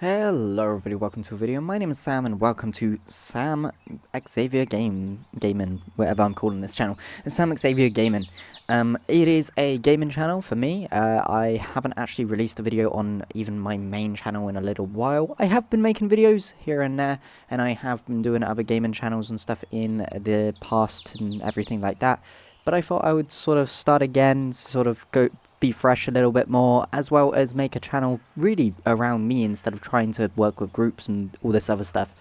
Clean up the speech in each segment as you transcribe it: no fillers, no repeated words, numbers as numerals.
Hello everybody, welcome to a video. My name is Sam and welcome to SamXavia Gaming, whatever I'm calling this channel. It's SamXavia Gaming. It is a gaming channel for me. I haven't actually released a video on even my main channel in a little while. I have been making videos here and there, and I have been doing other gaming channels and stuff in the past and everything like that. But I thought I would sort of start again, be fresh a little bit more, as well as make a channel really around me instead of trying to work with groups and all this other stuff.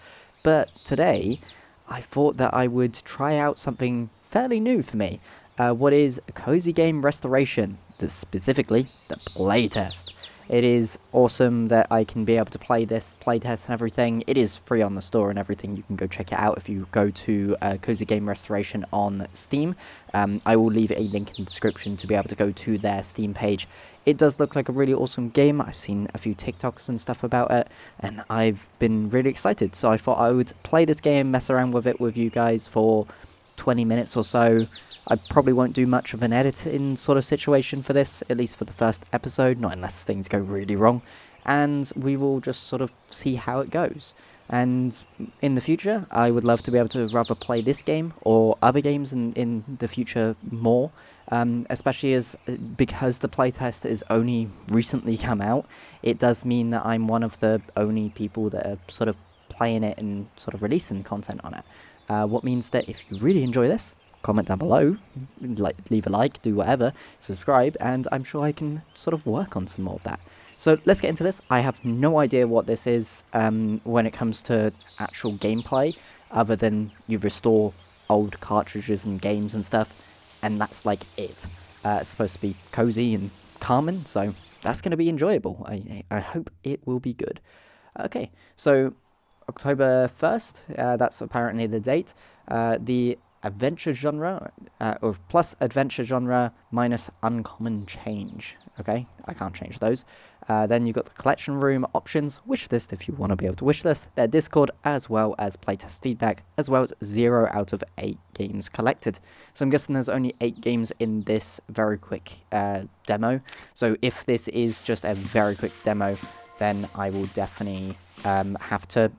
But today, I thought that I would try out something fairly new for me. What is cozy game restoration, specifically the playtest. It is awesome that I can be able to play this playtest and everything. It is free on the store and everything. You can go check it out if you go to Cozy Game Restoration on Steam. I will leave a link in the description to be able to go to their Steam page. It does look like a really awesome game. I've seen a few TikToks and stuff about it, and I've been really excited. So I thought I would play this game, mess around with it with you guys for 20 minutes or so. I probably won't do much of an editing sort of situation for this, at least for the first episode, not unless things go really wrong. And we will just sort of see how it goes. And in the future, I would love to be able to rather play this game or other games in the future more. Especially because the playtest has only recently come out, it does mean that I'm one of the only people that are sort of playing it and sort of releasing content on it. What means that if you really enjoy this, comment down below, leave a like, do whatever, subscribe, and I'm sure I can sort of work on some more of that. So let's get into this. I have no idea what this is when it comes to actual gameplay, other than you restore old cartridges and games and stuff, and that's like it. It's supposed to be cozy and calming, so that's going to be enjoyable. I hope it will be good. Okay, so October 1st, that's apparently the date. The adventure genre, or plus adventure genre minus uncommon change. Okay, I can't change those. Then you've got the collection room options, wish list if you want to be able to wish list, their Discord, as well as playtest feedback, as well as 0 out of 8 games collected. So I'm guessing there's only 8 games in this very quick demo. So if this is just a very quick demo, then I will definitely have to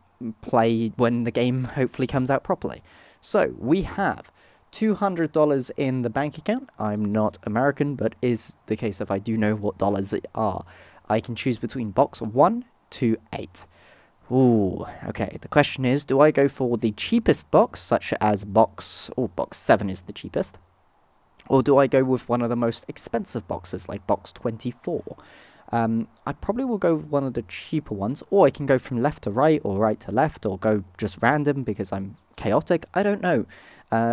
play when the game hopefully comes out properly. So we have $200 in the bank account. I'm not American, but is the case if I do know what dollars are. I can choose between box 1 to 8. Ooh, okay. The question is, do I go for the cheapest box, such as box 7 is the cheapest, or do I go with one of the most expensive boxes, like box 24? I probably will go with one of the cheaper ones, or I can go from left to right, or right to left, or go just random because I'm chaotic. I don't know.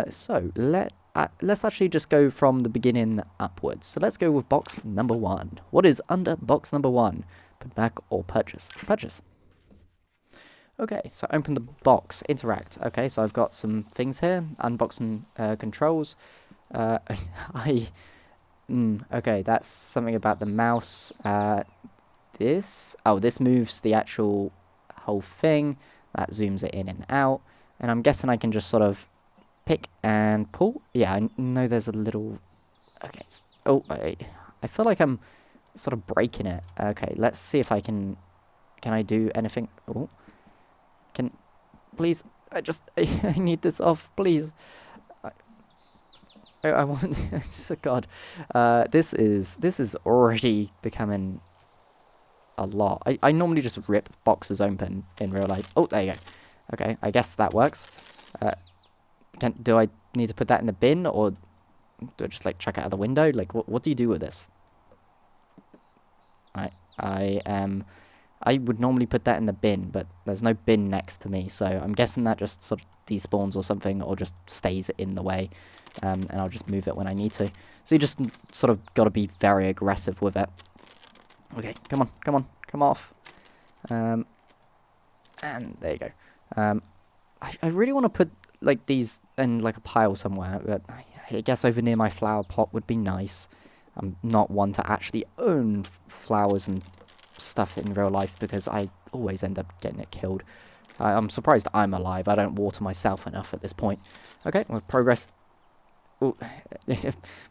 So let's actually just go from the beginning upwards. So let's go with box number 1. What is under box number 1? Put back or purchase? Purchase. Okay, so open the box, interact. Okay, so I've got some things here. Unboxing controls. Okay, that's something about the mouse. This moves the actual whole thing. That zooms it in and out. And I'm guessing I can just sort of pick and pull. Yeah, I know there's a little... Okay. Oh, I feel like I'm sort of breaking it. Okay, let's see if I can... Can I do anything? Oh. Please, I need this off, please. I want... Oh, God. This is already becoming a lot. I normally just rip boxes open in real life. Oh, there you go. Okay, I guess that works. Do I need to put that in the bin, or do I just, like, chuck it out the window? Like, what do you do with this? I would normally put that in the bin, but there's no bin next to me, so I'm guessing that just sort of despawns or something, or just stays in the way, and I'll just move it when I need to. So you just sort of got to be very aggressive with it. Okay, come off. And there you go. I really want to put, like, these in, like, a pile somewhere, but I guess over near my flower pot would be nice. I'm not one to actually own flowers and stuff in real life because I always end up getting it killed. I'm surprised I'm alive. I don't water myself enough at this point. Okay, well, progress... Ooh,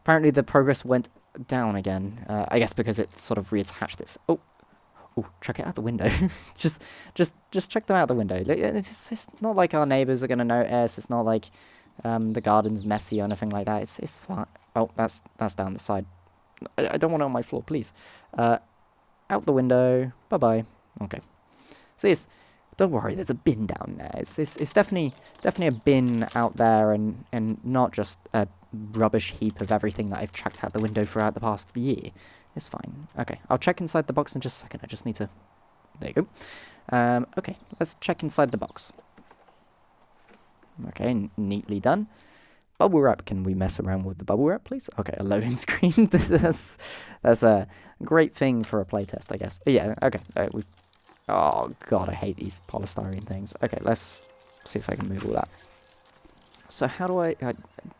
apparently the progress went down again. I guess because it sort of reattached this. Oh, Oh, chuck it out the window. just chuck them out the window. It's not like our neighbors are gonna notice. It's not like the garden's messy or anything like that. It's fine. Oh, that's down the side. I don't want it on my floor, please. Out the window. Bye bye. Okay. So yes, don't worry. There's a bin down there. It's definitely a bin out there, and not just a rubbish heap of everything that I've chucked out the window throughout the past year. It's fine. Okay, I'll check inside the box in just a second. I just need to... There you go. Okay, let's check inside the box. Okay, neatly done. Bubble wrap. Can we mess around with the bubble wrap, please? Okay, a loading screen. that's a great thing for a playtest, I guess. Yeah, okay. Oh, God, I hate these polystyrene things. Okay, let's see if I can move all that. So how do I...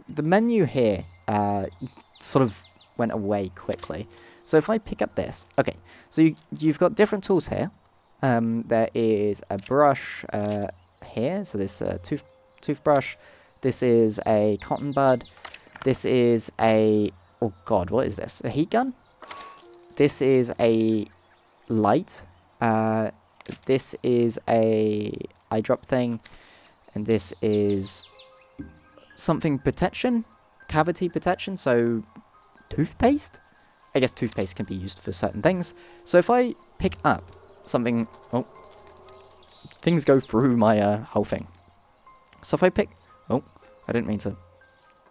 the menu here sort of went away quickly. So if I pick up this, okay, so you've got different tools here. There is a brush here, so this toothbrush. This is a cotton bud. This is a, oh god, what is this? A heat gun? This is a light. This is a eye drop thing, and this is something protection, cavity protection, so toothpaste? I guess toothpaste can be used for certain things. So if I pick up something... Oh. Things go through my whole thing. So if I pick... Oh. I didn't mean to...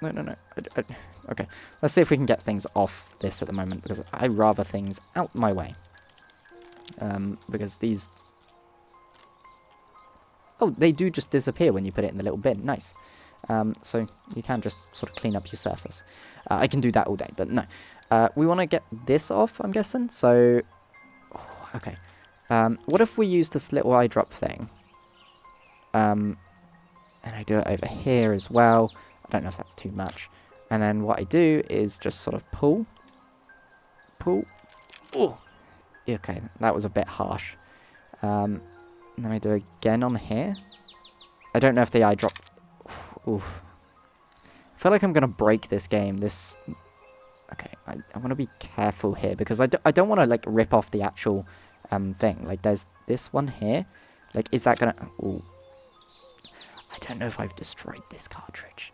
No. Okay. Let's see if we can get things off this at the moment, because I'd rather things out my way. Because these... Oh, they do just disappear when you put it in the little bin. Nice. So you can just sort of clean up your surface. I can do that all day, but no. We want to get this off, I'm guessing. So, oh, okay. What if we use this little eye drop thing? And I do it over here as well. I don't know if that's too much. And then what I do is just sort of pull. Pull. Oh. Okay, that was a bit harsh. And then I do it again on here. I don't know if the eye drop... Oof. I feel like I'm going to break this game. Okay, I want to be careful here, because I don't want to, like, rip off the actual thing. Like, there's this one here. Like, is that going to... Ooh. I don't know if I've destroyed this cartridge.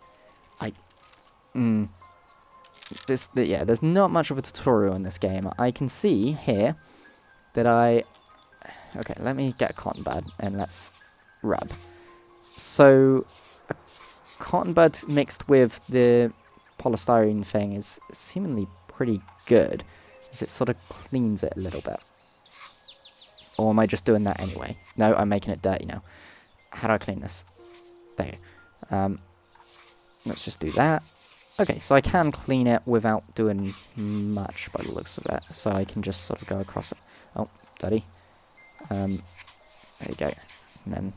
Yeah, there's not much of a tutorial in this game. I can see here that Okay, let me get a cotton bud, and let's rub. So, a cotton bud mixed with the polystyrene thing is seemingly pretty good, as it sort of cleans it a little bit. Or am I just doing that anyway? No, I'm making it dirty now. How do I clean this? There you go. Let's just do that. Okay, so I can clean it without doing much by the looks of it. So I can just sort of go across it. Oh, dirty. There you go. And then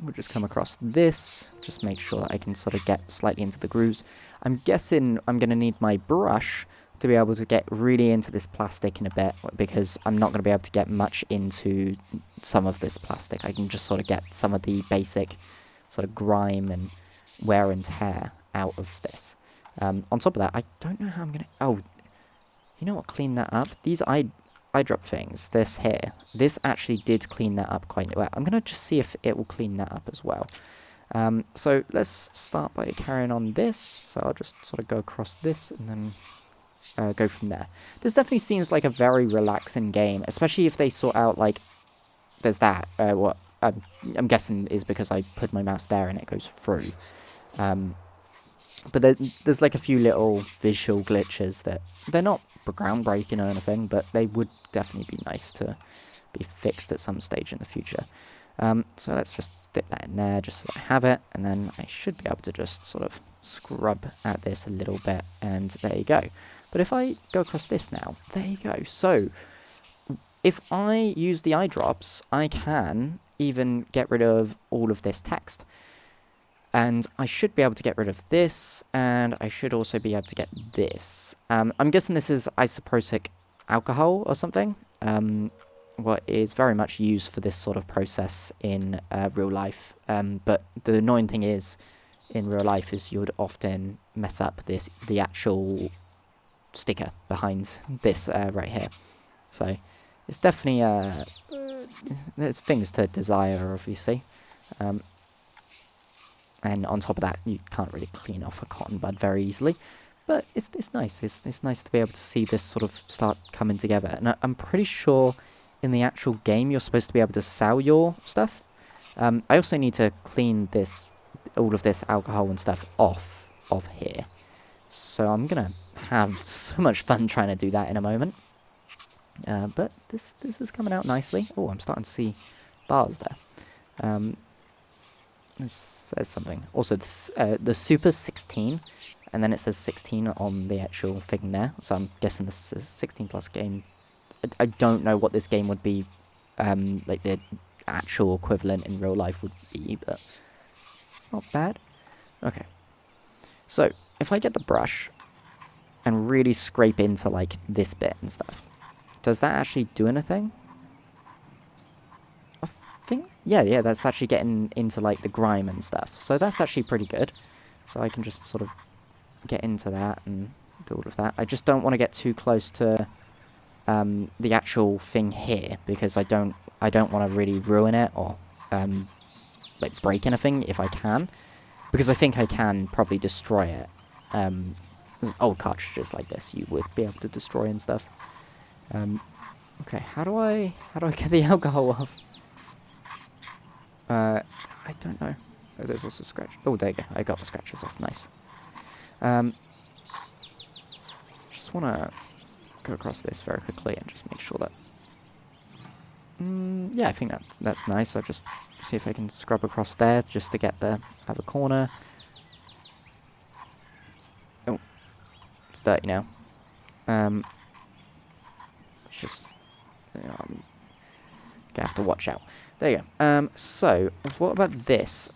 we'll just come across this. Just make sure that I can sort of get slightly into the grooves. I'm guessing I'm going to need my brush to be able to get really into this plastic in a bit, because I'm not going to be able to get much into some of this plastic. I can just sort of get some of the basic sort of grime and wear and tear out of this. On top of that, I don't know how I'm going to... Oh, you know what? Clean that up. These eye drop things, this here, this actually did clean that up quite well. I'm going to just see if it will clean that up as well. So let's start by carrying on this. So I'll just sort of go across this and then go from there. This definitely seems like a very relaxing game, especially if they sort out, like, there's that, what I'm guessing is because I put my mouse there and it goes through. But there's like a few little visual glitches that they're not groundbreaking or anything, but they would definitely be nice to be fixed at some stage in the future. So let's just dip that in there just so I have it, and then I should be able to just sort of scrub at this a little bit, and there you go. But if I go across this now, there you go. So if I use the eye drops, I can even get rid of all of this text. And I should be able to get rid of this, and I should also be able to get this. I'm guessing this is isopropyl alcohol or something, what is very much used for this sort of process in real life. But the annoying thing is, in real life, is you would often mess up the actual sticker behind this right here. So it's definitely there's things to desire, obviously. And on top of that, you can't really clean off a cotton bud very easily. But it's nice. It's nice to be able to see this sort of start coming together. And I'm pretty sure in the actual game you're supposed to be able to sell your stuff. I also need to clean all of this alcohol and stuff off of here. So I'm gonna have so much fun trying to do that in a moment. But this is coming out nicely. Oh, I'm starting to see bars there. This says something. Also, the Super 16, and then it says 16 on the actual thing there. So I'm guessing this is a 16 plus game. I don't know what this game would be, like the actual equivalent in real life would be, but not bad. Okay. So if I get the brush and really scrape into like this bit and stuff, does that actually do anything? I think, yeah, that's actually getting into like the grime and stuff. So that's actually pretty good. So I can just sort of get into that and do all of that. I just don't want to get too close to the actual thing here, because I don't want to really ruin it or like break anything if I can, because I think I can probably destroy it. Old cartridges like this you would be able to destroy and stuff. Okay, how do I get the alcohol off? I don't know. Oh, there's also scratch. Oh, there you go. I got the scratches off. Nice. Just want to go across this very quickly and just make sure that... yeah, I think that's nice. I'll just see if I can scrub across there just to get the other corner. Oh, it's dirty now. Just... You know, I'm gonna have to watch out. There you go. So, what about this?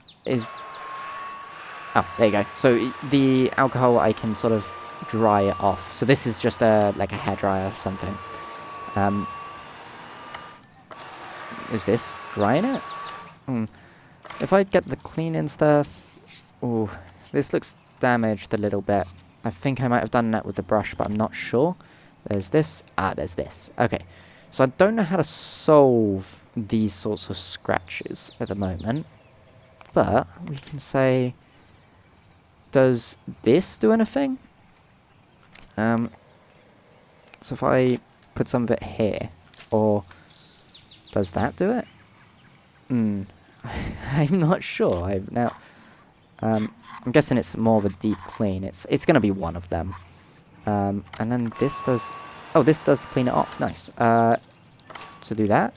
Oh, there you go. So, the alcohol, I can sort of dry it off. So, this is just like a hairdryer or something. Is this drying it? If I get the cleaning stuff... Ooh, this looks damaged a little bit. I think I might have done that with the brush, but I'm not sure. There's this. There's this. Okay. So I don't know how to solve these sorts of scratches at the moment. But we can say... Does this do anything? So if I put some of it here, or... Does that do it? I'm not sure. I'm guessing it's more of a deep clean. It's going to be one of them. And then this does... Oh, this does clean it off. Nice. To do that.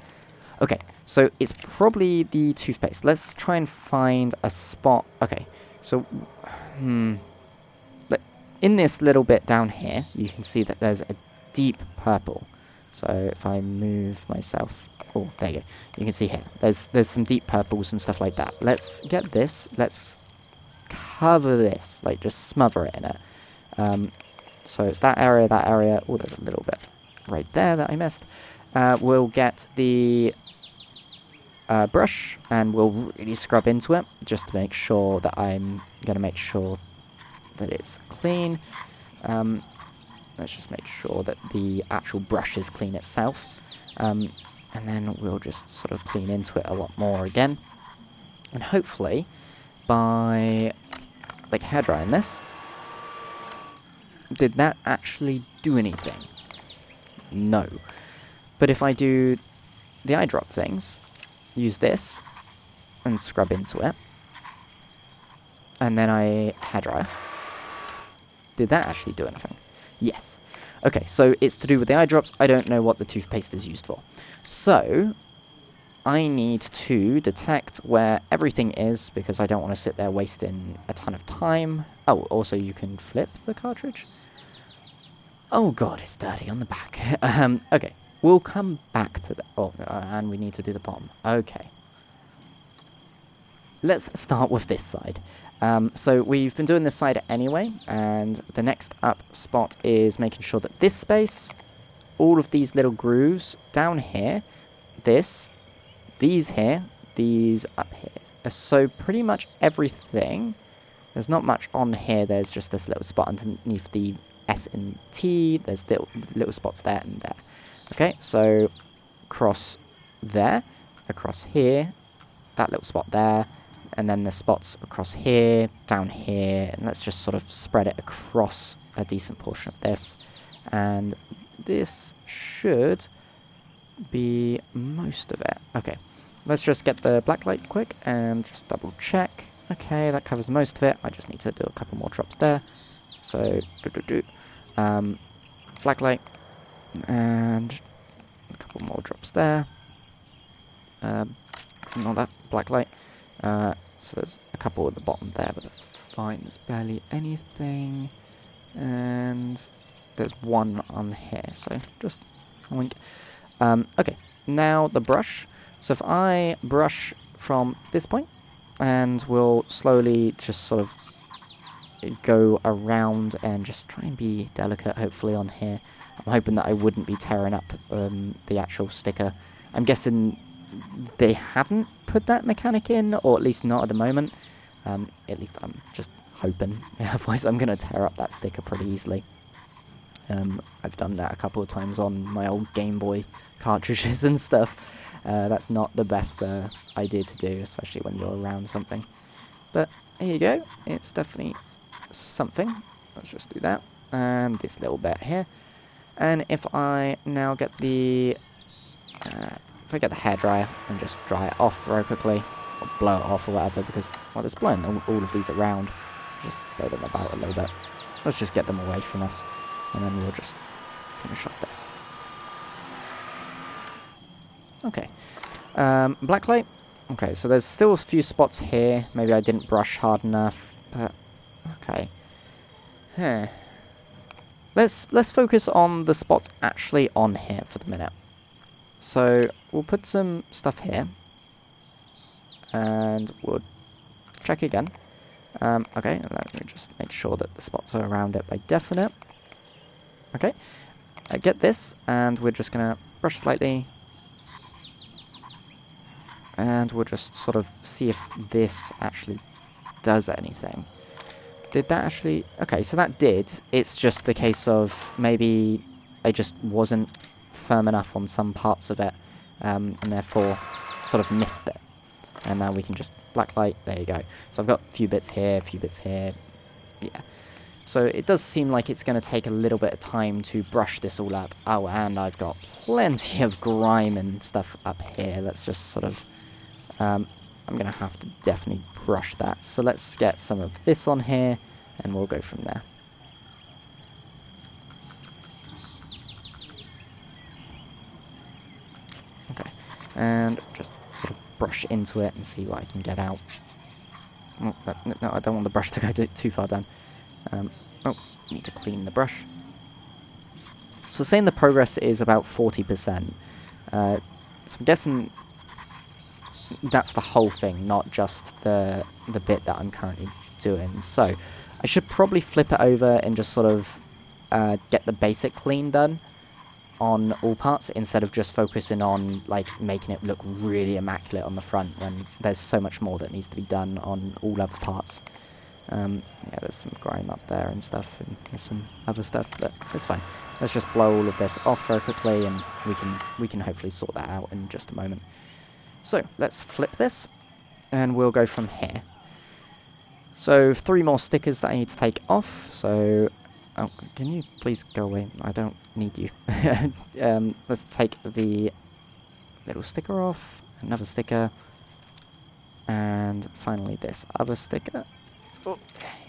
Okay, so it's probably the toothpaste. Let's try and find a spot. Okay, so... in this little bit down here, you can see that there's a deep purple. So if I move myself... Oh, there you go. You can see here. There's some deep purples and stuff like that. Let's get this. Let's cover this. Like, just smother it in it. So it's that area, that area. Oh, there's a little bit right there that I missed. We'll get the brush, and we'll really scrub into it, just to make sure that I'm going to make sure that it's clean. Let's just make sure that the actual brush is clean itself. And then we'll just sort of clean into it a lot more again. And hopefully, by like hair drying this, did that actually do anything? No. But if I do the eye drop things, use this, and scrub into it, and then I hair dry, did that actually do anything? Yes. Okay, so it's to do with the eye drops. I don't know what the toothpaste is used for. So, I need to detect where everything is, because I don't want to sit there wasting a ton of time. Oh, also you can flip the cartridge. Oh god, it's dirty on the back. Okay, we'll come back to that. Oh, and we need to do the bottom. Okay. Let's start with this side. So we've been doing this side anyway, and the next up spot is making sure that this space, all of these little grooves down here, these here, these up here. So pretty much everything, there's not much on here, there's just this little spot underneath the S and T, there's little spots there and there. Okay, so across there, across here, that little spot there, and then the spots across here, down here, and let's just sort of spread it across a decent portion of this. And this should be most of it. Okay, let's just get the black light quick and just double check. Okay, that covers most of it. I just need to do a couple more drops there. So, black light, and a couple more drops there. Not that, black light. So there's a couple at the bottom there, but that's fine. There's barely anything. And there's one on here, so just wink. Okay, now the brush. So if I brush from this point, and we'll slowly just sort of go around and just try and be delicate, hopefully, on here. I'm hoping that I wouldn't be tearing up the actual sticker. I'm guessing they haven't put that mechanic in, or at least not at the moment. At least I'm just hoping. Otherwise, I'm going to tear up that sticker pretty easily. I've done that a couple of times on my old Game Boy cartridges and stuff. That's not the best idea to do, especially when you're around something. But here you go. It's definitely something. Let's just do that. And this little bit here. And if I now get the... if I get the hairdryer and just dry it off very quickly, or blow it off or whatever, because, well, it's blowing all of these around. Just blow them about a little bit. Let's just get them away from us, and then we'll just finish off this. Okay. Black light. Okay, so there's still a few spots here. Maybe I didn't brush hard enough, but okay. Huh. Let's focus on the spots actually on here for the minute. So we'll put some stuff here, and we'll check again. Okay, and let me just make sure that the spots are around it by definite. Okay, I get this, and we're just gonna brush slightly, and we'll just sort of see if this actually does anything. Did that actually... Okay, so that did. It's just the case of maybe I just wasn't firm enough on some parts of it, and therefore sort of missed it. And now we can just blacklight. There you go. So I've got a few bits here, a few bits here. Yeah. So it does seem like it's going to take a little bit of time to brush this all up. Oh, and I've got plenty of grime and stuff up here. Let's just sort of... I'm going to have to definitely brush that. So let's get some of this on here, and we'll go from there. Okay. And just sort of brush into it and see what I can get out. Oh, no, I don't want the brush to go too far down. Oh, need to clean the brush. So saying the progress is about 40%. So I'm guessing that's the whole thing, not just the bit that I'm currently doing. So I should probably flip it over and just sort of get the basic clean done on all parts, instead of just focusing on like making it look really immaculate on the front when there's so much more that needs to be done on all other parts. Yeah, there's some grime up there and stuff, and there's some other stuff, but it's fine. Let's just blow all of this off very quickly, and we can hopefully sort that out in just a moment. So let's flip this, and we'll go from here. So 3 more stickers that I need to take off. So, oh, can you please go away? I don't need you. Let's take the little sticker off, another sticker, and finally this other sticker. Oh,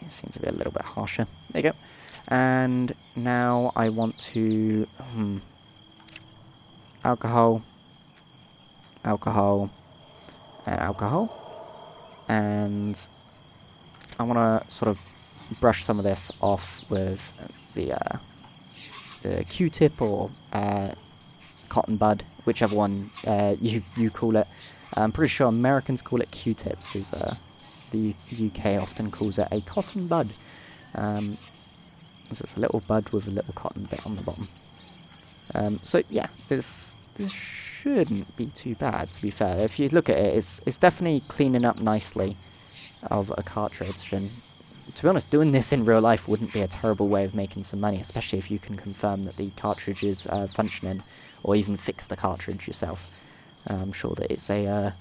it seems to be a little bit harsher. There you go. And now I want to... alcohol, alcohol, and alcohol. And I want to sort of brush some of this off with the Q-tip or cotton bud, whichever one you call it. I'm pretty sure Americans call it Q-tips, the UK often calls it a cotton bud. So it's a little bud with a little cotton bit on the bottom. So yeah, this shouldn't be too bad, to be fair. If you look at it, it's definitely cleaning up nicely of a cartridge, and to be honest, doing this in real life wouldn't be a terrible way of making some money, especially if you can confirm that the cartridge is functioning or even fix the cartridge yourself. I'm sure that it's a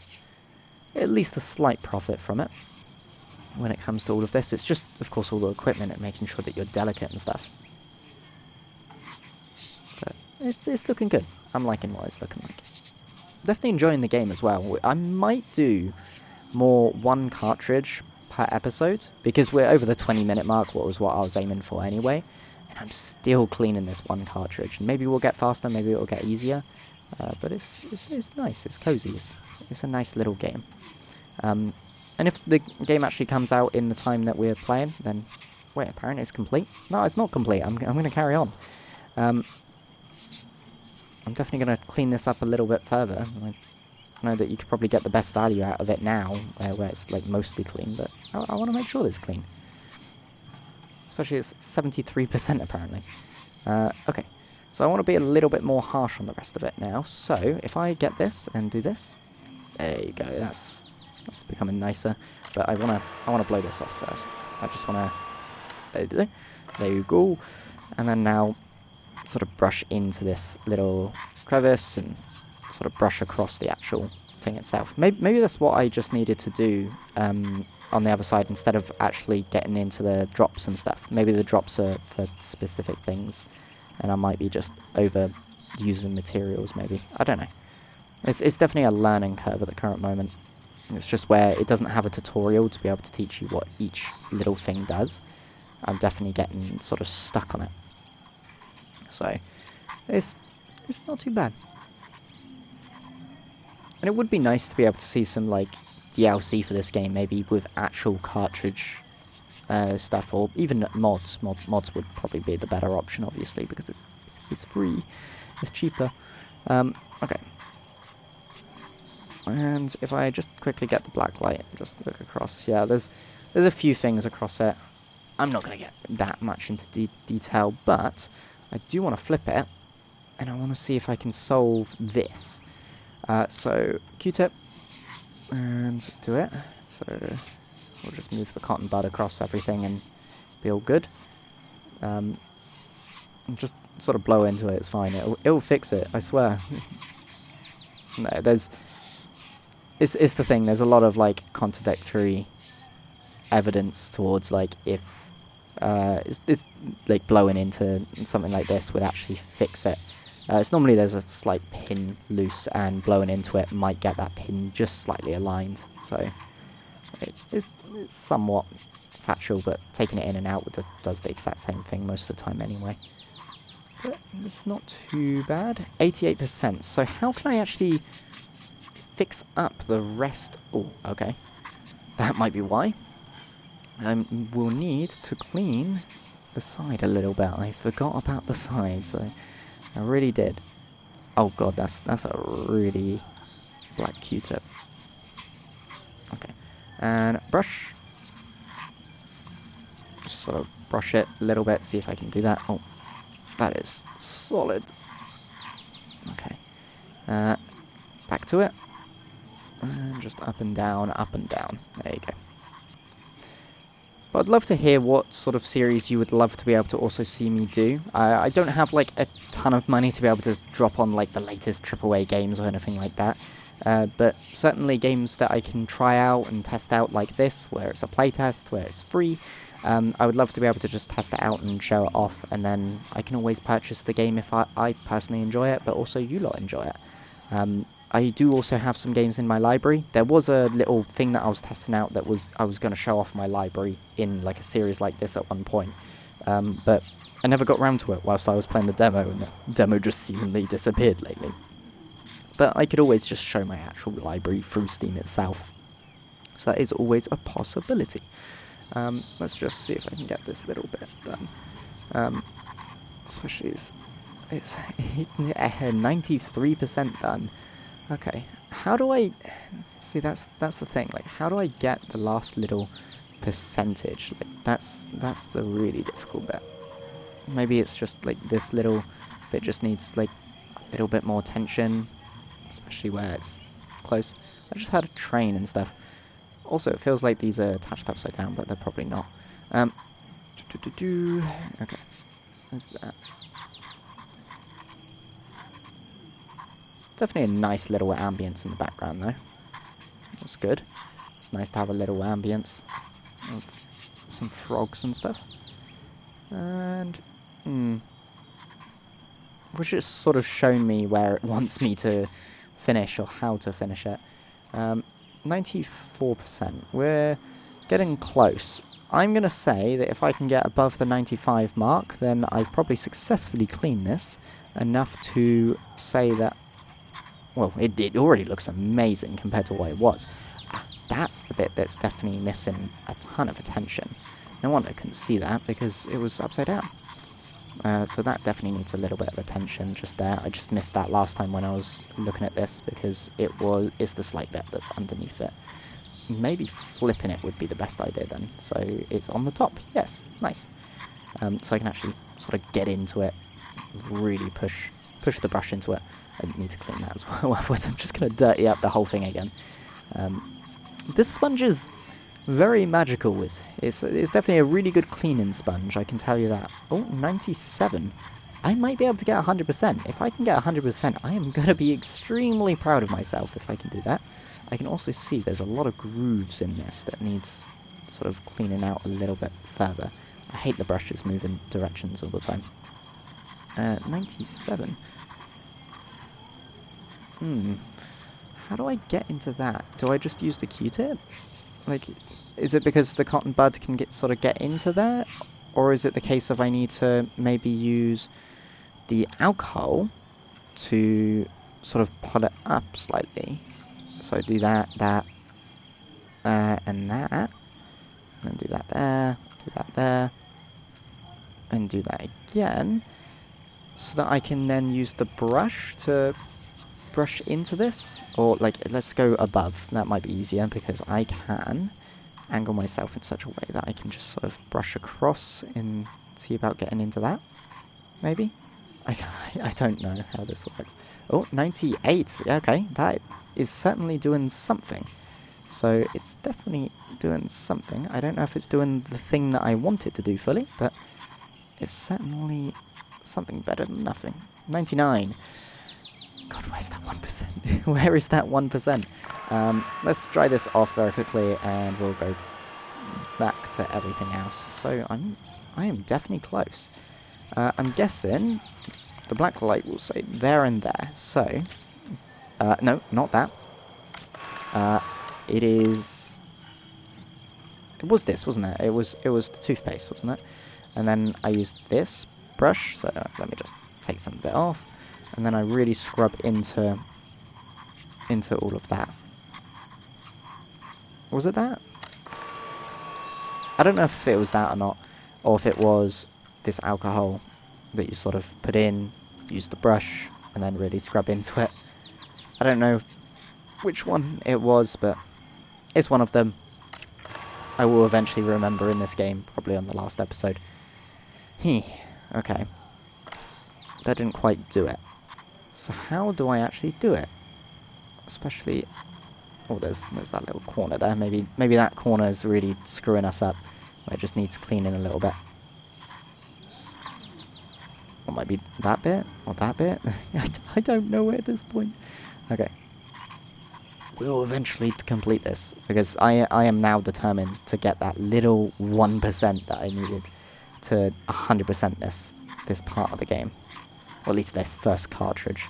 at least a slight profit from it when it comes to all of this. It's just, of course, all the equipment and making sure that you're delicate and stuff. But it's looking good. I'm liking what it's looking like. Definitely enjoying the game as well. I might do more one cartridge per episode, because we're over the 20-minute mark, what was what I was aiming for anyway, and I'm still cleaning this one cartridge. And maybe we'll get faster, maybe it'll get easier, but it's nice, it's cozy, it's a nice little game. And if the game actually comes out in the time that we're playing, then wait, apparently it's complete. No, it's not complete. I'm going to carry on. I'm definitely going to clean this up a little bit further. I know that you could probably get the best value out of it now, where it's like mostly clean, but I want to make sure that it's clean. Especially it's 73% apparently. Okay, so I want to be a little bit more harsh on the rest of it now. So if I get this and do this, there you go. That's becoming nicer. But I want to blow this off first. I just want to. There you go. And then now, sort of brush into this little crevice and sort of brush across the actual thing itself. Maybe that's what I just needed to do on the other side, instead of actually getting into the drops and stuff. Maybe the drops are for specific things, and I might be just overusing materials, maybe. I don't know. It's definitely a learning curve at the current moment. It's just where it doesn't have a tutorial to be able to teach you what each little thing does. I'm definitely getting sort of stuck on it. So, it's not too bad. And it would be nice to be able to see some, like, DLC for this game, maybe with actual cartridge stuff, or even mods. Mods would probably be the better option, obviously, because it's free. It's cheaper. Okay. And if I just quickly get the black light, just look across. Yeah, there's a few things across it. I'm not going to get that much into detail, but I do want to flip it, and I want to see if I can solve this. So, Q-tip, and do it. So, we'll just move the cotton bud across everything and be all good. And just sort of blow into it, it's fine. It'll fix it, I swear. No, it's the thing, there's a lot of, like, contradictory evidence towards, like, if it's like blowing into something like this would actually fix it. It's normally there's a slight pin loose, and blowing into it might get that pin just slightly aligned. So it's somewhat factual, but taking it in and out does the exact same thing most of the time anyway. But it's not too bad. 88%. So how can I actually fix up the rest? Oh, okay. That might be why. We'll need to clean the side a little bit. I forgot about the side, so I really did. Oh god, that's a really black Q-tip. Okay, and brush. Just sort of brush it a little bit, see if I can do that. Oh, that is solid. Okay, back to it. And just up and down, up and down. There you go. But I'd love to hear what sort of series you would love to be able to also see me do. I don't have like a ton of money to be able to drop on like the latest AAA games or anything like that. But certainly games that I can try out and test out like this, where it's a playtest, where it's free. I would love to be able to just test it out and show it off, and then I can always purchase the game if I personally enjoy it, but also you lot enjoy it. I do also have some games in my library. There was a little thing that I was testing out that I was going to show off my library in like a series like this at one point. But I never got around to it whilst I was playing the demo, and the demo just seemingly disappeared lately. But I could always just show my actual library through Steam itself. So that is always a possibility. Let's just see if I can get this little bit done. Especially it's 93% done. Okay, how do I see? That's the thing. Like, how do I get the last little percentage? Like, that's the really difficult bit. Maybe it's just like this little bit just needs like a little bit more tension, especially where it's close. I just had a train and stuff. Also, it feels like these are attached upside down, but they're probably not. Okay, there's that. Definitely a nice little ambience in the background, though. That's good. It's nice to have a little ambience of some frogs and stuff. And, which has sort of shown me where it wants me to finish, or how to finish it. 94%. We're getting close. I'm going to say that if I can get above the 95 mark, then I've probably successfully cleaned this enough to say that, well, it already looks amazing compared to what it was. That's the bit that's definitely missing a ton of attention. No wonder I couldn't see that, because it was upside down. So that definitely needs a little bit of attention just there. I just missed that last time when I was looking at this, because it's the slight bit that's underneath it. Maybe flipping it would be the best idea then. So it's on the top. Yes, nice. So I can actually sort of get into it, really push the brush into it. I need to clean that as well. Otherwise I'm just going to dirty up the whole thing again. This sponge is very magical. It's definitely a really good cleaning sponge, I can tell you that. Oh, 97. I might be able to get 100%. If I can get 100%, I am going to be extremely proud of myself if I can do that. I can also see there's a lot of grooves in this that needs sort of cleaning out a little bit further. I hate the brushes moving directions all the time. 97. How do I get into that? Do I just use the Q-tip? Like, is it because the cotton bud can sort of get into there? Or is it the case of I need to maybe use the alcohol to sort of pull it up slightly? So I do that, and that. And then do that there. And do that again. So that I can then use the brush to brush into this. Or, like, let's go above. That might be easier, because I can angle myself in such a way that I can just sort of brush across and see about getting into that. Maybe? I don't know how this works. Oh, 98. Okay, that is certainly doing something. So it's definitely doing something. I don't know if it's doing the thing that I want it to do fully, but it's certainly something better than nothing. 99. God, where's that 1%? Where is that 1%? Let's dry this off very quickly, and we'll go back to everything else. So I am definitely close. I'm guessing the black light will say there and there. So, no, not that. It was this, wasn't it? It was the toothpaste, wasn't it? And then I used this brush. So let me just take some of it off. And then I really scrub into all of that. Was it that? I don't know if it was that or not, or if it was this alcohol that you sort of put in, use the brush, and then really scrub into it. I don't know which one it was, but it's one of them. I will eventually remember in this game, probably on the last episode. Okay. That didn't quite do it. So how do I actually do it? Especially... Oh, there's that little corner there. Maybe that corner is really screwing us up. It just needs cleaning a little bit. Or maybe that bit? Or that bit? I don't know at this point. Okay. We'll eventually complete this, because I am now determined to get that little 1% that I needed to 100% this part of the game. Or at least this first cartridge.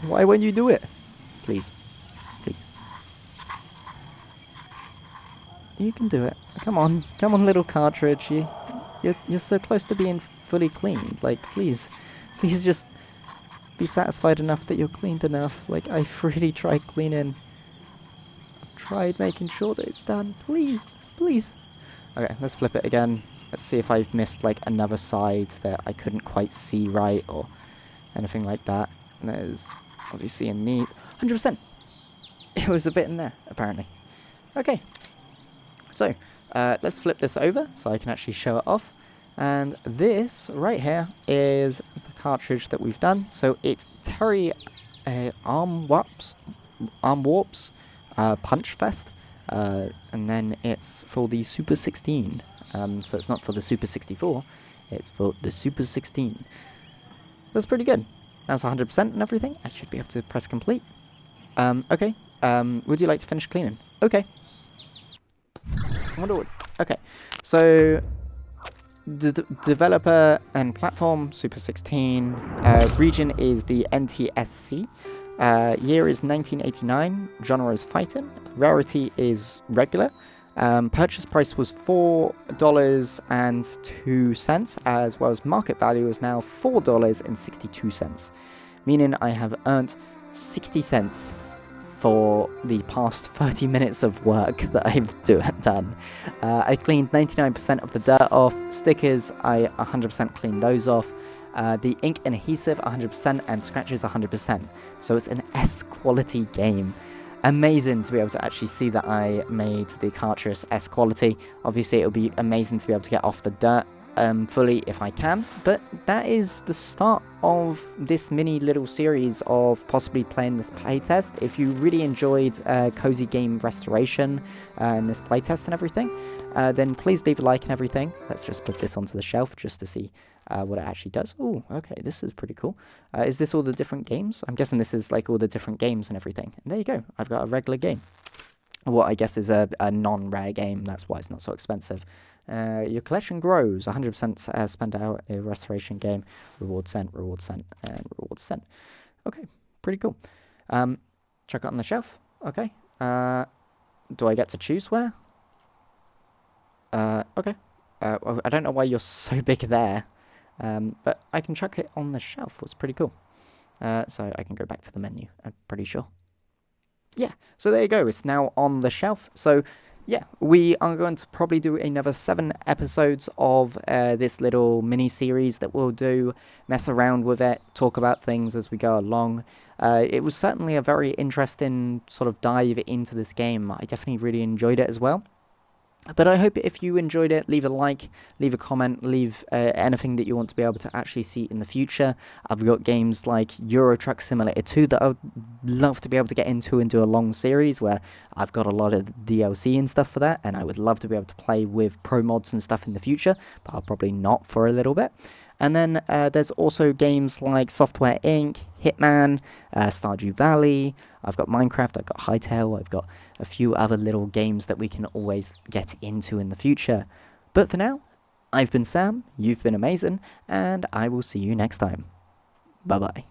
Why won't you do it? Please. Please. You can do it. Come on, little cartridge. You're so close to being fully cleaned. Like, please just be satisfied enough that you're cleaned enough. Like, I've really tried cleaning. I've tried making sure that it's done. Please. Okay, let's flip it again. Let's see if I've missed, like, another side that I couldn't quite see right, or anything like that. And there's obviously a need. 100%! It was a bit in there, apparently. Okay. So, let's flip this over so I can actually show it off. And this right here is the cartridge that we've done. So it's Terry Arm Warps Punch Fest. And then it's for the Super 16. So it's not for the Super 64, it's for the Super 16. That's pretty good. That's 100% and everything. I should be able to press complete. Okay. Would you like to finish cleaning? Okay. I wonder what... Okay. So, developer and platform, Super 16. Region is the NTSC. Year is 1989. Genre is fighting. Rarity is regular. Purchase price was $4.02, as well as market value is now $4.62, meaning I have earned 60 cents for the past 30 minutes of work that I've done. I cleaned 99% of the dirt off. Stickers, I 100% cleaned those off. The ink and adhesive 100% and scratches 100%. So it's an S quality game. Amazing to be able to actually see that I made the cartridge S quality. Obviously it'll be amazing to be able to get off the dirt fully if I can, but that is the start of this mini little series of possibly playing this playtest. If you really enjoyed cozy game restoration and this playtest and everything, then please leave a like and everything. Let's just put this onto the shelf just to see what it actually does. Oh, okay, this is pretty cool. Is this all the different games? I'm guessing this is like all the different games and everything. And there you go, I've got a regular game. What I guess is a non-rare game, that's why it's not so expensive. Your collection grows, 100% spent out a restoration game, reward sent, and reward sent. Okay, pretty cool. Chuck it on the shelf, okay. Do I get to choose where? Okay. Well, I don't know why you're so big there, but I can chuck it on the shelf, was pretty cool. So I can go back to the menu, I'm pretty sure. Yeah, so there you go, it's now on the shelf. So yeah, we are going to probably do another 7 episodes of this little mini series that we'll do, mess around with it, talk about things as we go along. It was certainly a very interesting sort of dive into this game. I definitely really enjoyed it as well. But I hope if you enjoyed it, leave a like, leave a comment, leave anything that you want to be able to actually see in the future. I've got games like Euro Truck Simulator 2 that I would love to be able to get into and do a long series where I've got a lot of DLC and stuff for that, and I would love to be able to play with pro mods and stuff in the future, but I'll probably not for a little bit. And then there's also games like Software Inc., Hitman, Stardew Valley. I've got Minecraft, I've got Hytale, I've got a few other little games that we can always get into in the future. But for now, I've been Sam, you've been amazing, and I will see you next time. Bye-bye.